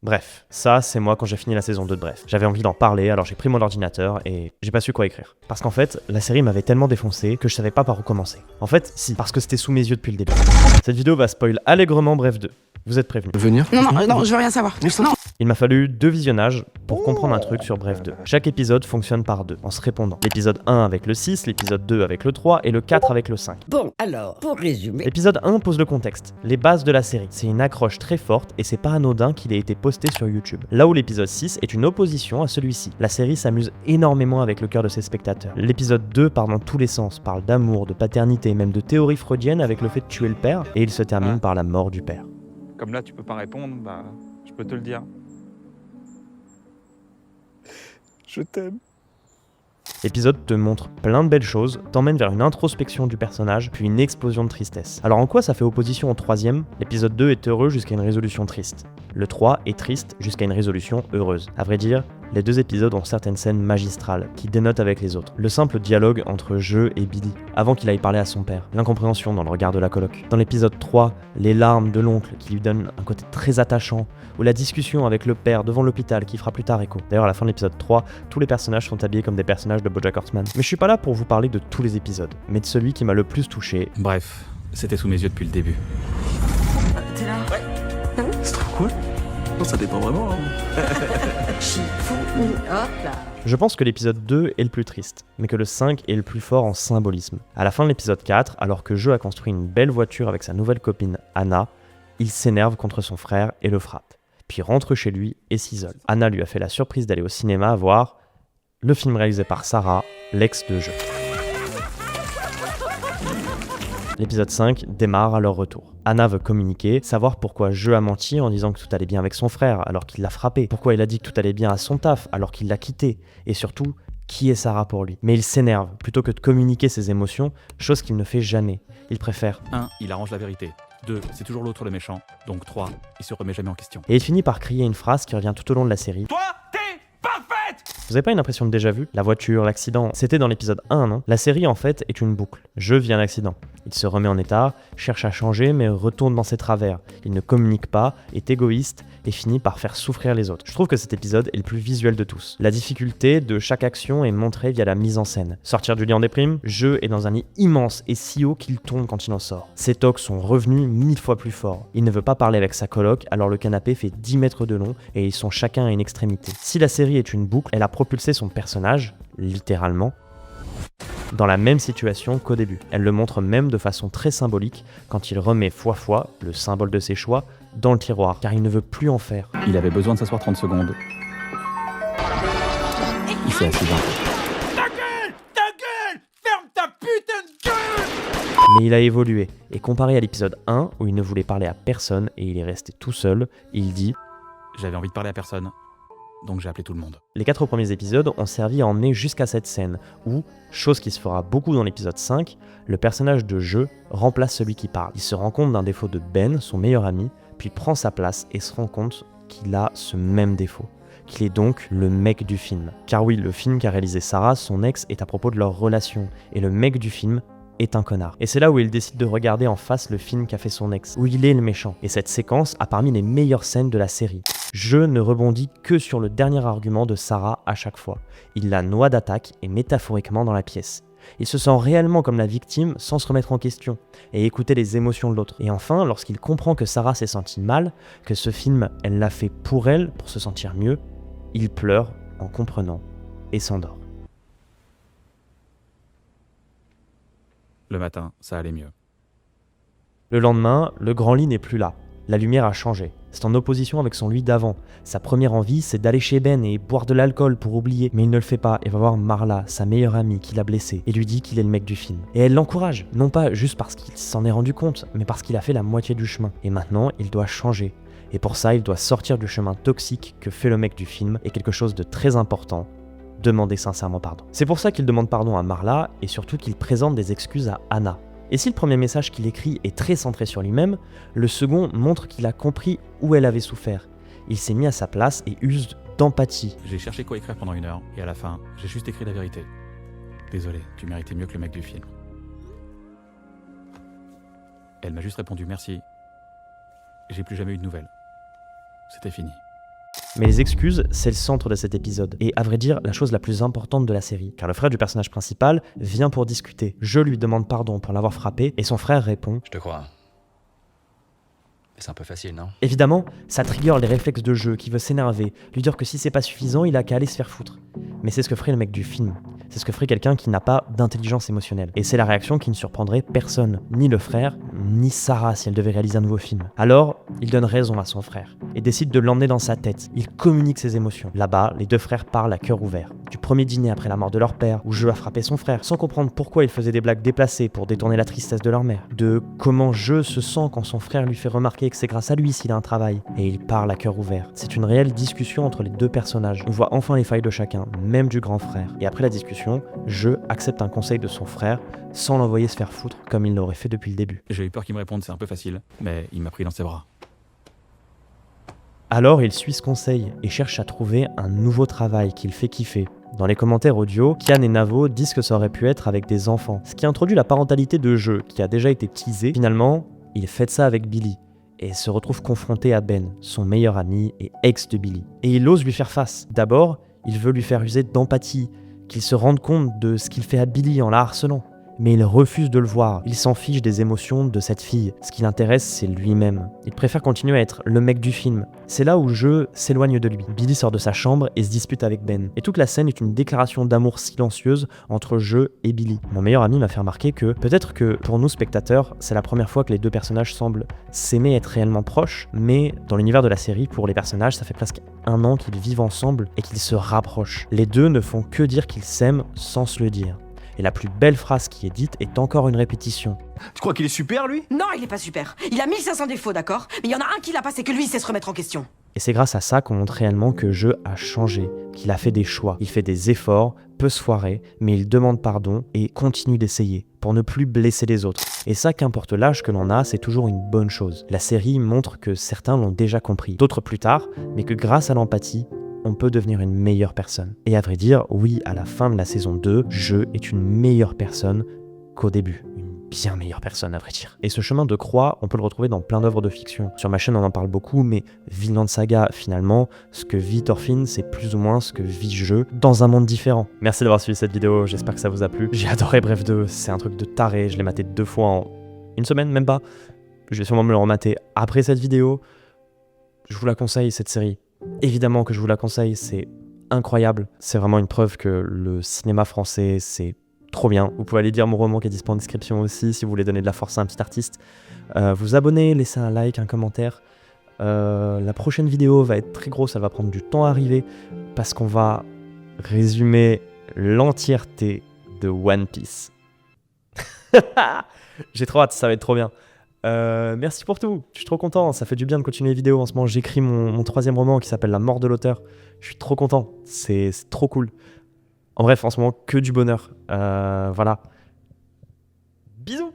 Bref, ça c'est moi quand j'ai fini la saison 2 de Bref. J'avais envie d'en parler, alors j'ai pris mon ordinateur et j'ai pas su quoi écrire. Parce qu'en fait, la série m'avait tellement défoncé que je savais pas par où commencer. En fait, si, parce que c'était sous mes yeux depuis le début. Cette vidéo va spoil allègrement Bref 2. Vous êtes prévenus. Venir ? Non, je veux rien savoir. Non. Il m'a fallu 2 visionnages pour comprendre un truc sur Bref 2. Chaque épisode fonctionne par 2, en se répondant. L'épisode 1 avec le 6, l'épisode 2 avec le 3 et le 4 avec le 5. Bon, alors, pour résumer... L'épisode 1 pose le contexte, les bases de la série. C'est une accroche très forte et c'est pas anodin qu'il ait été posté sur YouTube. Là où l'épisode 6 est une opposition à celui-ci. La série s'amuse énormément avec le cœur de ses spectateurs. L'épisode 2 part dans tous les sens, parle d'amour, de paternité, même de théorie freudienne avec le fait de tuer le père, et il se termine par la mort du père. Comme là, tu peux pas répondre, bah, je peux te le dire. Je t'aime. L'épisode te montre plein de belles choses, t'emmène vers une introspection du personnage, puis une explosion de tristesse. Alors en quoi ça fait opposition au troisième ? L'épisode 2 est heureux jusqu'à une résolution triste. Le 3 est triste jusqu'à une résolution heureuse. À vrai dire, les 2 épisodes ont certaines scènes magistrales qui dénotent avec les autres. Le simple dialogue entre Je et Billy, avant qu'il aille parler à son père. L'incompréhension dans le regard de la coloc. Dans l'épisode 3, les larmes de l'oncle qui lui donnent un côté très attachant, ou la discussion avec le père devant l'hôpital qui fera plus tard écho. D'ailleurs à la fin de l'épisode 3, tous les personnages sont habillés comme des personnages de BoJack Horseman. Mais je suis pas là pour vous parler de tous les épisodes, mais de celui qui m'a le plus touché. Bref, c'était sous mes yeux depuis le début. T'es là ? C'est trop cool. Non, ça dépend vraiment. Hop là. Je pense que l'épisode 2 est le plus triste, mais que le 5 est le plus fort en symbolisme. À la fin de l'épisode 4, alors que Joe a construit une belle voiture avec sa nouvelle copine Anna, il s'énerve contre son frère et le frappe. Puis rentre chez lui et s'isole. Anna lui a fait la surprise d'aller au cinéma voir le film réalisé par Sarah, l'ex de Joe. L'épisode 5 démarre à leur retour. Anna veut communiquer, savoir pourquoi Joe a menti en disant que tout allait bien avec son frère alors qu'il l'a frappé, pourquoi il a dit que tout allait bien à son taf alors qu'il l'a quitté, et surtout, qui est Sarah pour lui. Mais il s'énerve, plutôt que de communiquer ses émotions, chose qu'il ne fait jamais. Il préfère 1. Il arrange la vérité. 2. C'est toujours l'autre le méchant. Donc 3. Il se remet jamais en question. Et il finit par crier une phrase qui revient tout au long de la série. Toi, t'es parfaite! Vous avez pas une impression de déjà-vu ? La voiture, l'accident, c'était dans l'épisode 1, non ? La série en fait est une boucle. Je vis un accident. Il se remet en état, cherche à changer mais retourne dans ses travers. Il ne communique pas, est égoïste et finit par faire souffrir les autres. Je trouve que cet épisode est le plus visuel de tous. La difficulté de chaque action est montrée via la mise en scène. Sortir du lit en déprime, Joe est dans un lit immense et si haut qu'il tombe quand il en sort. Ses tocs sont revenus 1000 fois plus forts. Il ne veut pas parler avec sa coloc alors le canapé fait 10 mètres de long et ils sont chacun à une extrémité. Si la série est une boucle, elle a propulsé son personnage, littéralement, dans la même situation qu'au début. Elle le montre même de façon très symbolique quand il remet fois, le symbole de ses choix, dans le tiroir, car il ne veut plus en faire. Il avait besoin de s'asseoir 30 secondes. Il s'est assis 20 fois. Ta gueule! Ferme ta putain de gueule! Mais il a évolué, et comparé à l'épisode 1, où il ne voulait parler à personne et il est resté tout seul, il dit J'avais envie de parler à personne. Donc j'ai appelé tout le monde. Les 4 premiers épisodes ont servi à emmener jusqu'à cette scène où, chose qui se fera beaucoup dans l'épisode 5, le personnage de Joe remplace celui qui parle. Il se rend compte d'un défaut de Ben, son meilleur ami, puis prend sa place et se rend compte qu'il a ce même défaut, qu'il est donc le mec du film. Car oui, le film qu'a réalisé Sarah, son ex, est à propos de leur relation, et le mec du film est un connard. Et c'est là où il décide de regarder en face le film qu'a fait son ex, où il est le méchant. Et cette séquence a parmi les meilleures scènes de la série. Je ne rebondis que sur le dernier argument de Sarah à chaque fois. Il la noie d'attaque et métaphoriquement dans la pièce. Il se sent réellement comme la victime sans se remettre en question et écouter les émotions de l'autre. Et enfin, lorsqu'il comprend que Sarah s'est sentie mal, que ce film, elle l'a fait pour elle, pour se sentir mieux, il pleure en comprenant et s'endort. Le matin, ça allait mieux. Le lendemain, le grand lit n'est plus là. La lumière a changé. C'est en opposition avec son lui d'avant. Sa première envie, c'est d'aller chez Ben et boire de l'alcool pour oublier. Mais il ne le fait pas et va voir Marla, sa meilleure amie, qui l'a blessé, et lui dit qu'il est le mec du film. Et elle l'encourage, non pas juste parce qu'il s'en est rendu compte, mais parce qu'il a fait la moitié du chemin. Et maintenant, il doit changer. Et pour ça, il doit sortir du chemin toxique que fait le mec du film, et quelque chose de très important, demander sincèrement pardon. C'est pour ça qu'il demande pardon à Marla, et surtout qu'il présente des excuses à Anna. Et si le premier message qu'il écrit est très centré sur lui-même, le second montre qu'il a compris où elle avait souffert. Il s'est mis à sa place et use d'empathie. J'ai cherché quoi écrire pendant 1 heure, et à la fin, j'ai juste écrit la vérité. Désolé, tu méritais mieux que le mec du film. Elle m'a juste répondu merci. J'ai plus jamais eu de nouvelles. C'était fini. Mais les excuses, c'est le centre de cet épisode, et à vrai dire, la chose la plus importante de la série, car le frère du personnage principal vient pour discuter. Je lui demande pardon pour l'avoir frappé, et son frère répond Je te crois. Mais c'est un peu facile, non? Évidemment, ça trigger les réflexes de jeu qui veut s'énerver, lui dire que si c'est pas suffisant, il a qu'à aller se faire foutre. Mais c'est ce que ferait le mec du film. C'est ce que ferait quelqu'un qui n'a pas d'intelligence émotionnelle. Et c'est la réaction qui ne surprendrait personne, ni le frère, ni Sarah si elle devait réaliser un nouveau film. Alors, il donne raison à son frère, et décide de l'emmener dans sa tête. Il communique ses émotions. Là-bas, les deux frères parlent à cœur ouvert. Du premier dîner après la mort de leur père, où Jeu a frappé son frère, sans comprendre pourquoi il faisait des blagues déplacées pour détourner la tristesse de leur mère. De comment Jeu se sent quand son frère lui fait remarquer que c'est grâce à lui s'il a un travail. Et il parle à cœur ouvert. C'est une réelle discussion entre les deux personnages. On voit enfin les failles de chacun, même du grand frère. Et après la discussion, Jeu accepte un conseil de son frère, sans l'envoyer se faire foutre comme il l'aurait fait depuis le début. J'ai eu peur qu'il me réponde, c'est un peu facile, mais il m'a pris dans ses bras. Alors il suit ce conseil et cherche à trouver un nouveau travail qui le fait kiffer. Dans les commentaires audio, Kian et Navo disent que ça aurait pu être avec des enfants, ce qui introduit la parentalité de Jeu, qui a déjà été teasée. Finalement, il fait ça avec Billy, et se retrouve confronté à Ben, son meilleur ami et ex de Billy. Et il ose lui faire face. D'abord, il veut lui faire user d'empathie, qu'il se rende compte de ce qu'il fait à Billy en la harcelant. Mais il refuse de le voir, il s'en fiche des émotions de cette fille. Ce qui l'intéresse, c'est lui-même. Il préfère continuer à être le mec du film. C'est là où Jeu s'éloigne de lui. Billy sort de sa chambre et se dispute avec Ben. Et toute la scène est une déclaration d'amour silencieuse entre Jeu et Billy. Mon meilleur ami m'a fait remarquer que, peut-être que pour nous spectateurs, c'est la première fois que les deux personnages semblent s'aimer, être réellement proches, mais dans l'univers de la série, pour les personnages, ça fait presque 1 an qu'ils vivent ensemble et qu'ils se rapprochent. Les deux ne font que dire qu'ils s'aiment sans se le dire. Et la plus belle phrase qui est dite est encore une répétition. Tu crois qu'il est super, lui? Non, il est pas super. Il a 1500 défauts, d'accord? Mais il y en a un qui l'a pas, c'est que lui, il sait se remettre en question. Et c'est grâce à ça qu'on montre réellement que Jeu a changé, qu'il a fait des choix, il fait des efforts, peut se foirer, mais il demande pardon et continue d'essayer, pour ne plus blesser les autres. Et ça, qu'importe l'âge que l'on a, c'est toujours une bonne chose. La série montre que certains l'ont déjà compris, d'autres plus tard, mais que grâce à l'empathie, on peut devenir une meilleure personne. Et à vrai dire, oui, à la fin de la saison 2, Jeu est une meilleure personne qu'au début. Une bien meilleure personne, à vrai dire. Et ce chemin de croix, on peut le retrouver dans plein d'œuvres de fiction. Sur ma chaîne, on en parle beaucoup, mais Vinland Saga, finalement, ce que vit Thorfinn, c'est plus ou moins ce que vit Jeu dans un monde différent. Merci d'avoir suivi cette vidéo, j'espère que ça vous a plu. J'ai adoré Bref 2, c'est un truc de taré, je l'ai maté 2 fois en 1 semaine, même pas. Je vais sûrement me le remater après cette vidéo. Je vous la conseille, cette série. Évidemment que je vous la conseille, c'est incroyable. C'est vraiment une preuve que le cinéma français, c'est trop bien. Vous pouvez aller lire mon roman qui est disponible en description aussi si vous voulez donner de la force à un petit artiste. Vous abonner, laisser un like, un commentaire. La prochaine vidéo va être très grosse, elle va prendre du temps à arriver parce qu'on va résumer l'entièreté de One Piece. J'ai trop hâte, ça va être trop bien. Merci pour tout, je suis trop content, ça fait du bien de continuer les vidéos. En ce moment j'écris mon 3e roman qui s'appelle La mort de l'auteur. Je suis trop content, c'est trop cool. En bref, en ce moment que du bonheur. Voilà. Bisous.